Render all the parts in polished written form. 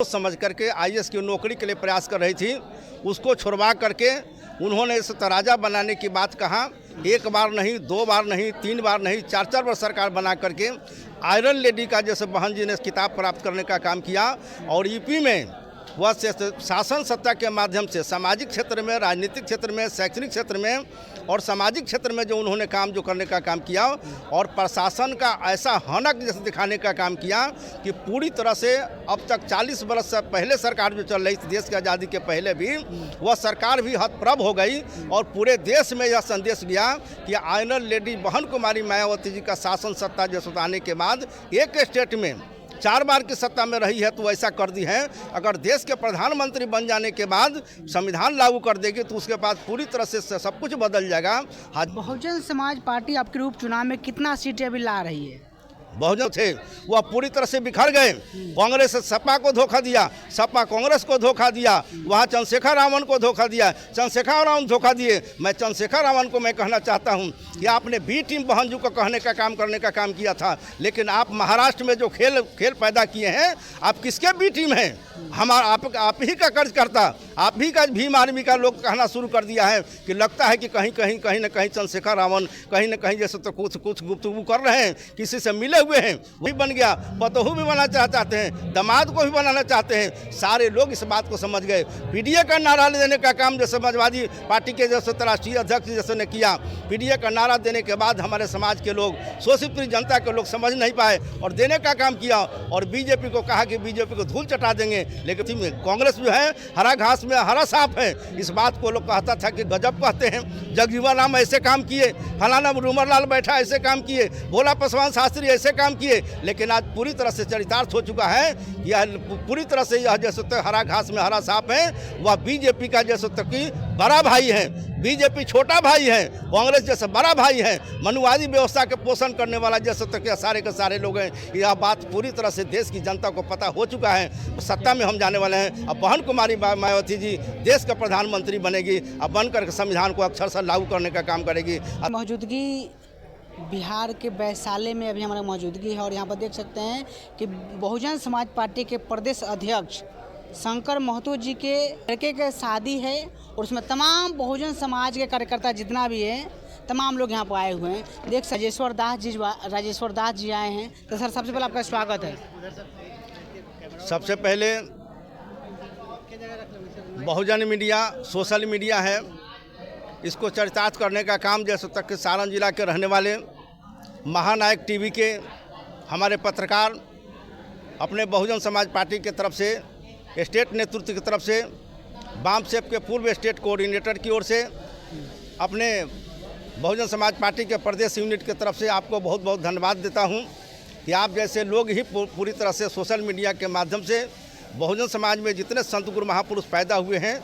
समझ करके आईएएस की नौकरी के लिए प्रयास कर रही थी, उसको छुड़वा करके उन्होंने इस तराजा बनाने की बात कहा। एक बार नहीं, दो बार नहीं, तीन बार नहीं, चार चार बार सरकार बना करके आयरन लेडी का जैसे बहन जी ने किताब प्राप्त करने का काम किया। और यूपी में वह शासन सत्ता के माध्यम से सामाजिक क्षेत्र में, राजनीतिक क्षेत्र में, शैक्षणिक क्षेत्र में और सामाजिक क्षेत्र में जो उन्होंने काम जो करने का काम किया और प्रशासन का ऐसा हनक जैसे दिखाने का काम किया कि पूरी तरह से अब तक 40 बरस से पहले सरकार जो चल रही थी देश की आज़ादी के पहले भी, वह सरकार भी हतप्रभ हो गई और पूरे देश में यह संदेश गया कि आयरन लेडी बहन कुमारी मायावती जी का शासन सत्ता जैसे आने के बाद एक स्टेट में 4 बार की सत्ता में रही है तो ऐसा कर दी है। अगर देश के प्रधानमंत्री बन जाने के बाद संविधान लागू कर देगी तो उसके बाद पूरी तरह से सब कुछ बदल जाएगा। बहुजन समाज पार्टी आपके उपचुनाव में कितना सीटें अभी ला रही है? बहुजन थे वह पूरी तरह से बिखर गए। कांग्रेस सपा को धोखा दिया, सपा कांग्रेस को धोखा दिया, वहाँ चंद्रशेखर रावण को धोखा दिया, चंद्रशेखर रावण धोखा दिए। मैं चंद्रशेखर रावण को मैं कहना चाहता हूँ कि आपने बी टीम बहन जी को कहने का काम करने का काम किया था, लेकिन आप महाराष्ट्र में जो खेल पैदा किए हैं, आप किसके बी टीम हैं? आप ही का कर्ज करता, आप ही का भीम आर्मी का लोग कहना शुरू कर दिया है कि लगता है कि कहीं न कहीं चंद्रशेखर रावण कहीं न कहीं जैसे तो कुछ गुफ्तगू कर रहे हैं, किसी से मिले हुए हैं। वही बन गया, पतोहू भी बनाना चाहते हैं, दामाद को भी बनाना चाहते हैं। सारे लोग इस बात को समझ गए। पीडीए का नारा देने का काम जैसे समाजवादी पार्टी के जैसे राष्ट्रीय अध्यक्ष जैसे ने किया, पीडीए का नारा देने के बाद हमारे समाज के लोग, शोषित पीड़ित जनता के लोग समझ नहीं पाए और देने का काम किया और बीजेपी को कहा कि बीजेपी को धूल चटा देंगे। लेकिन कांग्रेस जो है हरा घास में हरा सांप है, इस बात को लोग कहता था कि गजब कहते हैं। जगजीवन राम ऐसे काम किए, फलाना रूमर लाल बैठा ऐसे काम किए, भोला पासवान शास्त्री ऐसे काम किए। लेकिन आज पूरी तरह से चरितार्थ हो चुका है। यह पूरी तरह से यह जैसे तक हरा घास में हरा सांप है, वह बीजेपी का जैसे तक कि बड़ा भाई है, बीजेपी छोटा भाई है, कांग्रेस जैसे बड़ा भाई है, मनुवादी व्यवस्था के पोषण करने वाला जैसे तक सारे के सारे लोग हैं। यह बात पूरी तरह से देश की जनता को पता हो चुका है। सत्ता में हम जाने वाले हैं। अब बहन कुमारी मायावती जी देश का प्रधानमंत्री बनेगी, अब बनकर संविधान को अक्षरशः लागू करने का काम करेगी। मौजूदगी बिहार के वैशाली में अभी हमारा मौजूदगी है और यहाँ पर देख सकते हैं कि बहुजन समाज पार्टी के प्रदेश अध्यक्ष शंकर महतो जी के लड़के के शादी है और उसमें तमाम बहुजन समाज के कार्यकर्ता जितना भी है तमाम लोग यहाँ पर आए हुए हैं। देख राजेश्वर दास जी आए हैं। तो सर सबसे पहले आपका स्वागत है। सबसे पहले बहुजन मीडिया सोशल मीडिया है, इसको चरितार्थ करने का काम जैसे तक कि सारण जिला के रहने वाले महानायक टीवी के हमारे पत्रकार अपने बहुजन समाज पार्टी की तरफ से, स्टेट नेतृत्व की तरफ से, वाम सेप के पूर्व स्टेट कोऑर्डिनेटर की ओर से, अपने बहुजन समाज पार्टी के प्रदेश यूनिट की तरफ से आपको बहुत बहुत धन्यवाद देता हूं कि आप जैसे लोग ही पूरी तरह से सोशल मीडिया के माध्यम से बहुजन समाज में जितने संत गुरु महापुरुष पैदा हुए हैं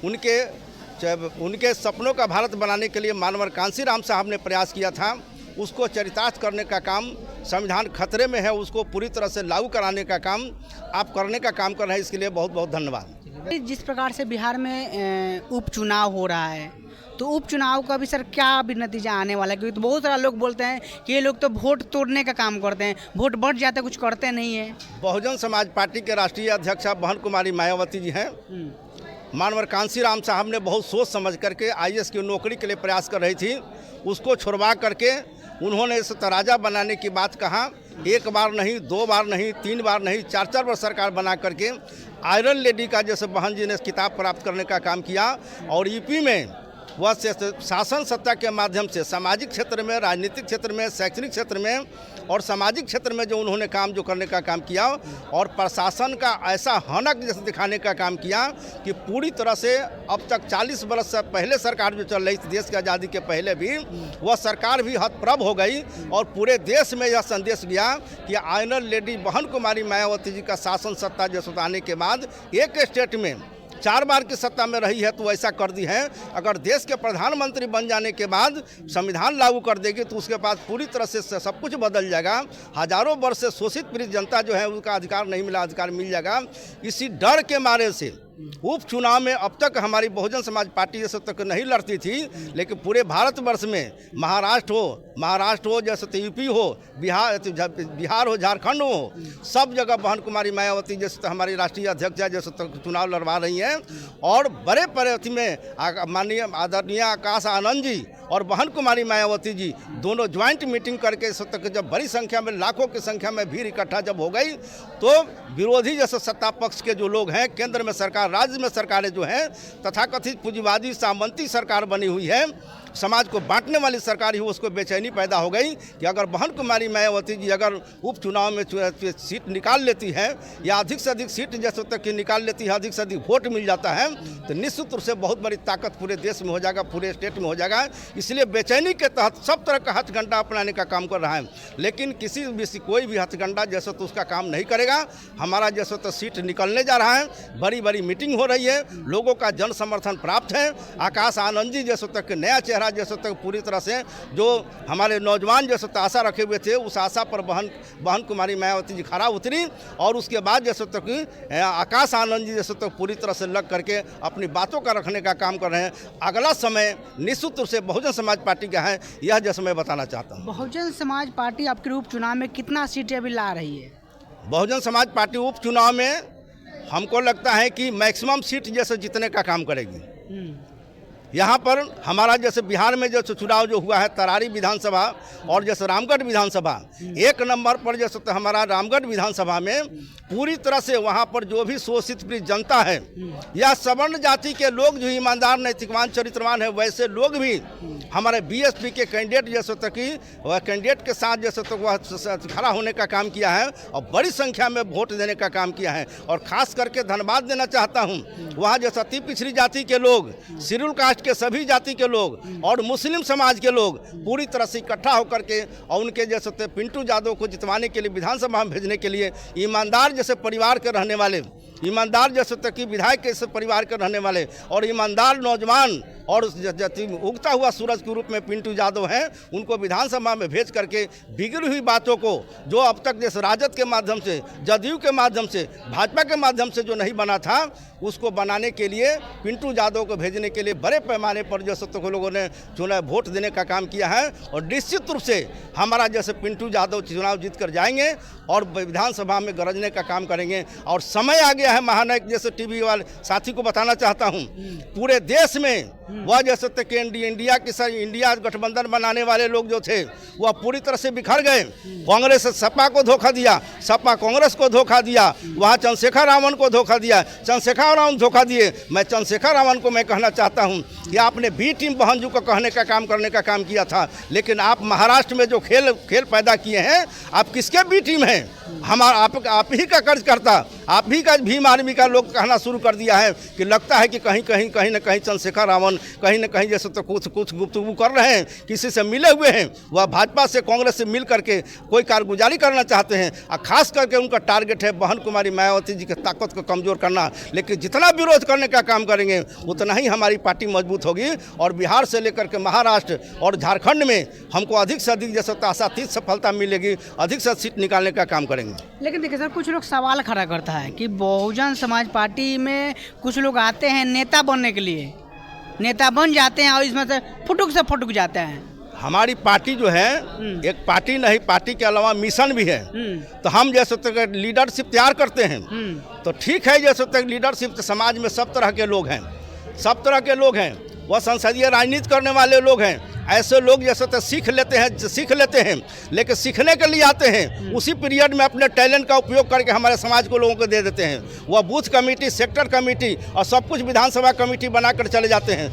उनके सपनों का भारत बनाने के लिए मानवर कांशीराम साहब ने प्रयास किया था, उसको चरितार्थ करने का काम, संविधान खतरे में है उसको पूरी तरह से लागू कराने का काम आप करने का काम कर रहे हैं, इसके लिए बहुत बहुत धन्यवाद। जिस प्रकार से बिहार में उपचुनाव हो रहा है तो उपचुनाव का भी सर क्या भी नतीजा आने वाला है? क्योंकि तो बहुत सारा लोग बोलते हैं कि ये लोग तो वोट तोड़ने का काम करते हैं, वोट बढ़ जाते कुछ करते नहीं है। बहुजन समाज पार्टी के राष्ट्रीय अध्यक्ष बहन कुमारी मायावती जी हैं। मानवर कांशीराम साहब ने बहुत सोच समझ करके आईएएस की नौकरी के लिए प्रयास कर रही थी, उसको छुड़वा करके उन्होंने इस तराजा बनाने की बात कहा। एक बार नहीं, दो बार नहीं, तीन बार नहीं, चार चार बार सरकार बना करके आयरन लेडी का जैसे बहन जी ने किताब प्राप्त करने का काम किया। और यूपी में वह शासन सत्ता के माध्यम से सामाजिक क्षेत्र में, राजनीतिक क्षेत्र में, शैक्षणिक क्षेत्र में और सामाजिक क्षेत्र में जो उन्होंने काम जो करने का काम किया और प्रशासन का ऐसा हनक जैसे दिखाने का काम किया कि पूरी तरह से अब तक 40 बरस से पहले सरकार जो चल रही थी देश की आज़ादी के पहले भी, वह सरकार भी हतप्रभ हो गई और पूरे देश में यह संदेश गया कि आयरन लेडी बहन कुमारी मायावती जी का शासन सत्ता जैसे आने के बाद एक स्टेट में 4 बार की सत्ता में रही है तो ऐसा कर दी है। अगर देश के प्रधानमंत्री बन जाने के बाद संविधान लागू कर देगी तो उसके बाद पूरी तरह से सब कुछ बदल जाएगा। हजारों वर्ष से शोषित पीड़ित जनता जो है उनका अधिकार नहीं मिला, अधिकार मिल जाएगा। इसी डर के मारे से उपचुनाव में अब तक हमारी बहुजन समाज पार्टी जैसे तक नहीं लड़ती थी, लेकिन पूरे भारतवर्ष में महाराष्ट्र हो जैसे तो यूपी हो, बिहार हो, झारखंड हो, सब जगह बहन कुमारी मायावती जैसे तो हमारी राष्ट्रीय अध्यक्ष जैसे तक चुनाव लड़वा रही हैं। और बड़े परिधि में माननीय आदरणीय आकाश आनंद जी और बहन कुमारी मायावती जी दोनों ज्वाइंट मीटिंग करके इस तक जब बड़ी संख्या में, लाखों की संख्या में भीड़ इकट्ठा जब हो गई, तो विरोधी जैसे सत्ता पक्ष के जो लोग हैं, केंद्र में सरकार, राज्य में सरकारें जो हैं, तथाकथित पूंजीवादी सामंती सरकार बनी हुई है, समाज को बांटने वाली सरकार ही, उसको बेचैनी पैदा हो गई कि अगर बहन कुमारी मायावती जी अगर उपचुनाव में सीट निकाल लेती है या अधिक से अधिक सीट जैसे तक कि निकाल लेती है, अधिक से अधिक वोट मिल जाता है, तो निश्चित रूप से बहुत बड़ी ताकत पूरे देश में हो जाएगा, पूरे स्टेट में हो जाएगा। इसलिए बेचैनी के तहत सब तरह का हथकंडा अपनाने का काम कर रहा है, लेकिन कोई भी हथकंडा जैसे तो उसका काम नहीं करेगा। हमारा जैसे तो सीट निकलने जा रहा है, बड़ी बड़ी मीटिंग हो रही है, लोगों का जन समर्थन प्राप्त है। आकाश आनंद जी जैसे तक नया चेहरा जैसे तक पूरी तरह से जो हमारे नौजवान जैसे तक आशा रखे हुए थे, उस आशा पर बहन कुमारी मायावती जी खरा उतरी, और उसके बाद जैसे तक आकाश आनंद जी जैसे तक पूरी तरह से लग करके अपनी बातों का रखने का काम कर रहे हैं। अगला समय निश्चित रूप से बहुजन समाज पार्टी का है, यह जैसे मैं बताना चाहता हूँ। बहुजन समाज पार्टी आपके उपचुनाव में कितना सीटें अभी ला रही है? बहुजन समाज पार्टी उपचुनाव में हमको लगता है कि मैक्सिमम सीट जैसे जीतने का काम करेगी। यहाँ पर हमारा जैसे बिहार में जो चुनाव जो हुआ है, तरारी विधानसभा और जैसे रामगढ़ विधानसभा, एक नंबर पर जैसे तो हमारा रामगढ़ विधानसभा में पूरी तरह से वहाँ पर जो भी शोषित पीड़ित जनता है या सवर्ण जाति के लोग जो ईमानदार, नैतिकवान, चरित्रवान है, वैसे लोग भी हमारे बीएसपी के कैंडिडेट जैसे तक कि वह कैंडिडेट के साथ जैसे तक वह खड़ा होने का काम किया है और बड़ी संख्या में वोट देने का काम किया है। और खास करके धन्यवाद देना चाहता हूँ वहाँ जैसे अति पिछड़ी जाति के लोग, शेड्यूल कास्ट के सभी जाति के लोग और मुस्लिम समाज के लोग पूरी तरह से इकट्ठा होकर के और उनके जैसे पिंटू यादव को जितवाने के लिए, विधानसभा में भेजने के लिए, ईमानदार जैसे परिवार के रहने वाले, ईमानदार जैसे तक कि विधायक के परिवार के रहने वाले और ईमानदार नौजवान और उगता हुआ सूरज के रूप में पिंटू यादव हैं, उनको विधानसभा में भेज करके बिगड़ी हुई बातों को जो अब तक जैसे राजद के माध्यम से, जदयू के माध्यम से, भाजपा के माध्यम से जो नहीं बना था, उसको बनाने के लिए पिंटू यादव को भेजने के लिए बड़े पैमाने पर जैसे तो लोगों ने चुनाव वोट देने का काम किया है। और निश्चित रूप से हमारा जैसे पिंटू यादव चुनाव जीत कर जाएंगे और विधानसभा में गरजने का काम करेंगे। और समय आ गया है, महानायक जैसे टीवी वाले साथी को बताना चाहता हूँ, पूरे देश में वह जैसे तक इंडिया की इंडिया गठबंधन बनाने वाले लोग जो थे वह पूरी तरह से बिखर गए। कांग्रेस सपा को धोखा दिया, सपा कांग्रेस को धोखा दिया, वहाँ चंद्रशेखर रावण को धोखा दिया, चंद्रशेखर रावण धोखा दिए। मैं चंद्रशेखर रावण को मैं कहना चाहता हूँ कि आपने बी टीम बहनजू को कहने का काम करने का काम किया था, लेकिन आप महाराष्ट्र में जो खेल पैदा किए हैं, आप किसके बी टीम हैं? आप ही का कर्ज करता, आप ही का भीम आर्मी का लोग कहना शुरू कर दिया है कि लगता है कि कहीं न कहीं चंद्रशेखर रावण कहीं न कहीं जैसे तो कुछ गुफ्तगू कर रहे हैं, किसी से मिले हुए हैं, वह भाजपा से, कांग्रेस से मिल करके कोई कारगुजारी करना चाहते हैं। और खास करके उनका टारगेट है बहन कुमारी मायावती जी की ताकत को कमज़ोर करना। लेकिन जितना विरोध करने का काम करेंगे उतना ही हमारी पार्टी मजबूत होगी और बिहार से लेकर के महाराष्ट्र और झारखंड में हमको अधिक से अधिक जैसे आशातीत सफलता मिलेगी, अधिक से सीट निकालने का काम करेंगे। लेकिन देखिए सर, कुछ लोग सवाल खड़ा करता है कि बहुजन समाज पार्टी में कुछ लोग आते हैं नेता बनने के लिए, नेता बन जाते हैं और इसमें से फुटुक जाते हैं। हमारी पार्टी जो है एक पार्टी नहीं, पार्टी के अलावा मिशन भी है। तो हम जैसे तक लीडरशिप तैयार करते हैं तो ठीक है, जैसे तक लीडरशिप समाज में सब तरह के लोग हैं, सब तरह के लोग हैं, वह संसदीय राजनीति करने वाले लोग हैं। ऐसे लोग जैसे तो सीख लेते हैं, लेकिन सीखने के लिए आते हैं, उसी पीरियड में अपने टैलेंट का उपयोग करके हमारे समाज को लोगों को दे देते हैं। वह बूथ कमेटी, सेक्टर कमेटी और सब कुछ विधानसभा कमेटी बनाकर चले जाते हैं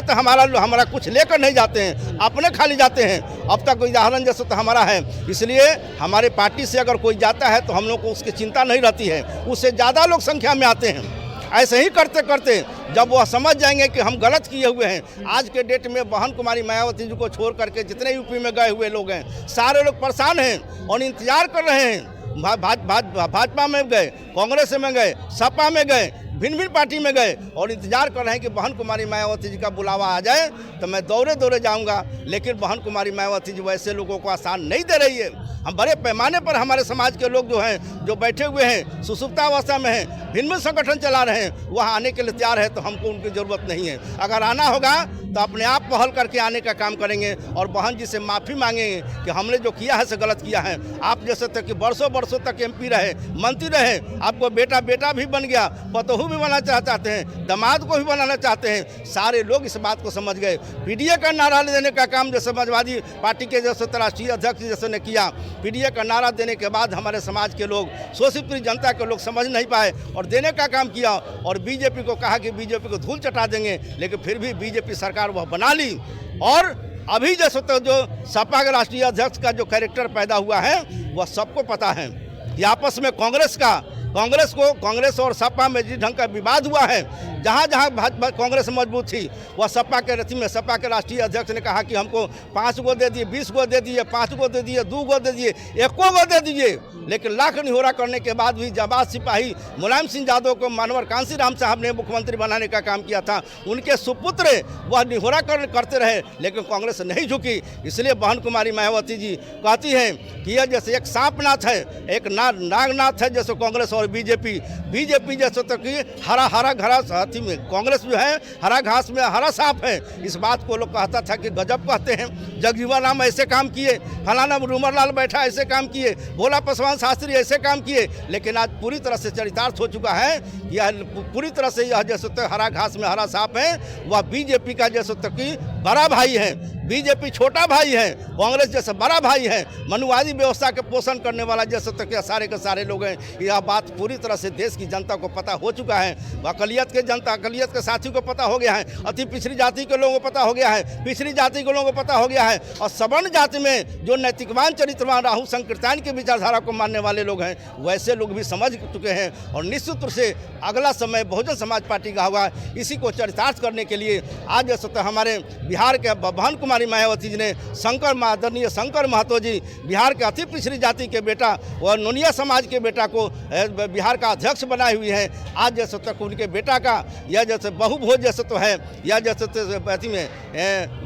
तो हमारा कुछ लेकर नहीं जाते हैं, अपने खाली जाते हैं। अब तक उदाहरण जैसे तो हमारा है, इसलिए हमारे पार्टी से अगर कोई जाता है तो हम लोग को उसकी चिंता नहीं रहती है, उससे ज़्यादा लोग संख्या में आते हैं। ऐसे ही करते करते जब वह समझ जाएंगे कि हम गलत किए हुए हैं, आज के डेट में बहन कुमारी मायावती जी को छोड़ करके जितने यूपी में गए हुए लोग हैं, सारे लोग परेशान हैं और इंतजार कर रहे हैं। भाजपा में गए, कांग्रेस में गए, सपा में गए, भिन्न भिन्न पार्टी में गए और इंतजार कर रहे हैं कि बहन कुमारी मायावती जी का बुलावा आ जाए तो मैं दौड़े दौड़े जाऊंगा। लेकिन बहन कुमारी मायावती जी वैसे लोगों को आसान नहीं दे रही है। हम बड़े पैमाने पर हमारे समाज के लोग जो हैं, जो बैठे हुए हैं, सुसुप्तावस्था में हैं, भिन्न भिन्न संगठन चला रहे हैं, वहाँ आने के लिए तैयार है, तो हमको उनकी ज़रूरत नहीं है। अगर आना होगा तो अपने आप पहल करके आने का काम करेंगे और बहन जी से माफ़ी मांगेंगे कि हमने जो किया है से गलत किया है। आप जैसे तक कि बरसों बरसों तक MP रहे, मंत्री रहे, आपको बेटा बेटा भी बन गया, पतोहू भी बनाना चाहते हैं, दामाद को भी बनाना चाहते हैं। सारे लोग इस बात को समझ गए। PDA का नारा देने का काम जैसे समाजवादी पार्टी के जैसे राष्ट्रीय अध्यक्ष जैसे ने किया, PDA का नारा देने के बाद हमारे समाज के लोग, शोषित पीड़ित जनता के लोग समझ नहीं पाए और देने का काम किया और BJP को कहा कि BJP को धूल चटा देंगे, लेकिन फिर भी BJP सरकार वह बना ली। और अभी जैसे तो जो सपा के राष्ट्रीय अध्यक्ष का जो कैरेक्टर पैदा हुआ है वह सबको पता है कि आपस में कांग्रेस और सपा में जिस ढंग का विवाद हुआ है, जहाँ जहाँ भाजपा कांग्रेस मजबूत थी वह सपा के रथी में सपा के राष्ट्रीय अध्यक्ष ने कहा कि हमको 5 गो दे दिए, 20 गो दे दिए, 5 गो दे दिए, 2 गो दे दिए, 1 गो दे दीजिए। लेकिन लाख निहोरा करने के बाद भी जाबाज सिपाही मुलायम सिंह यादव को मानवर कांसी राम साहब ने मुख्यमंत्री बनाने का काम किया था। उनके सुपुत्र वह निहोरा करते रहे, लेकिन कांग्रेस नहीं झुकी। इसलिए बहन कुमारी मायावती जी कहती हैं कि यह जैसे एक सांपनाथ है, एक नागनाथ है, जैसे कांग्रेस और बीजेपी जैसे तो कि हरा घरा हाथी में, कांग्रेस जो है हरा घास में हरा सांप है। इस बात को लोग कहता था कि गजब कहते हैं, जगजीवन राम ऐसे काम किए, फलाना रूमर लाल बैठा ऐसे काम किए, भोला पासवान शास्त्री ऐसे काम किए। लेकिन आज पूरी तरह से चरितार्थ हो चुका है। यह पूरी तरह से यह जैसे तो हरा घास में हरा सांप है, वह बीजेपी का जैसे तो कि बड़ा भाई है, बीजेपी छोटा भाई है, कांग्रेस जैसे बड़ा भाई है। मनुवादी व्यवस्था के पोषण करने वाला जैसे तक सारे के सारे लोग हैं। यह बात पूरी तरह से देश की जनता को पता हो चुका है। अकलियत के साथियों को पता हो गया है, अति पिछड़ी जाति के लोगों को पता हो गया है, पिछड़ी जाति के लोगों को पता हो गया है, और सवर्ण जाति में जो नैतिकवान चरित्रवान राहु संकीर्तन की विचारधारा को मानने वाले लोग हैं, वैसे लोग भी समझ चुके हैं। और निश्चित रूप से अगला समय बहुजन समाज पार्टी का होगा। इसी को चरितार्थ करने के लिए आज जैसे तो हमारे बिहार के बहन कुमारी मायावती जी ने आदरणीय शंकर महतो जी, बिहार के अति पिछड़ी जाति के बेटा और नोनिया समाज के बेटा को बिहार का अध्यक्ष बनाए हुई है। आज जैसे तक उनके बेटा का यह जैसे बहुभोज जैसे तो है, यह जैसे तो अति में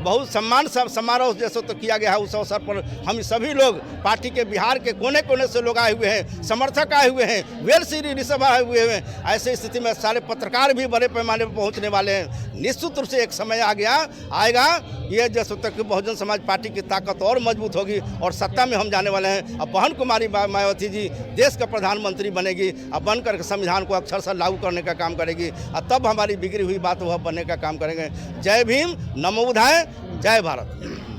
बहुत सम्मान समारोह जैसे तो किया गया है। उस अवसर पर हम सभी लोग पार्टी के बिहार के कोने कोने से लोग आए हुए हैं, समर्थक आए हुए हैं, वेल श्री ऋषभ आए हुए हैं। ऐसे स्थिति में सारे पत्रकार भी बड़े पैमाने पर पहुंचने वाले हैं। निश्चित रूप से एक समय आएगा ये जैसे तक बहुजन समाज पार्टी की ताकत और मजबूत होगी और सत्ता में हम जाने वाले हैं। अब बहन कुमारी मायावती जी देश का प्रधानमंत्री बनेगी, अब बनकर संविधान को अक्षरशः लागू करने का काम करेगी, और तब हमारी बिगड़ी हुई बात वह बनने का काम करेंगे। जय भीम, नमो बुद्धाय, जय भारत।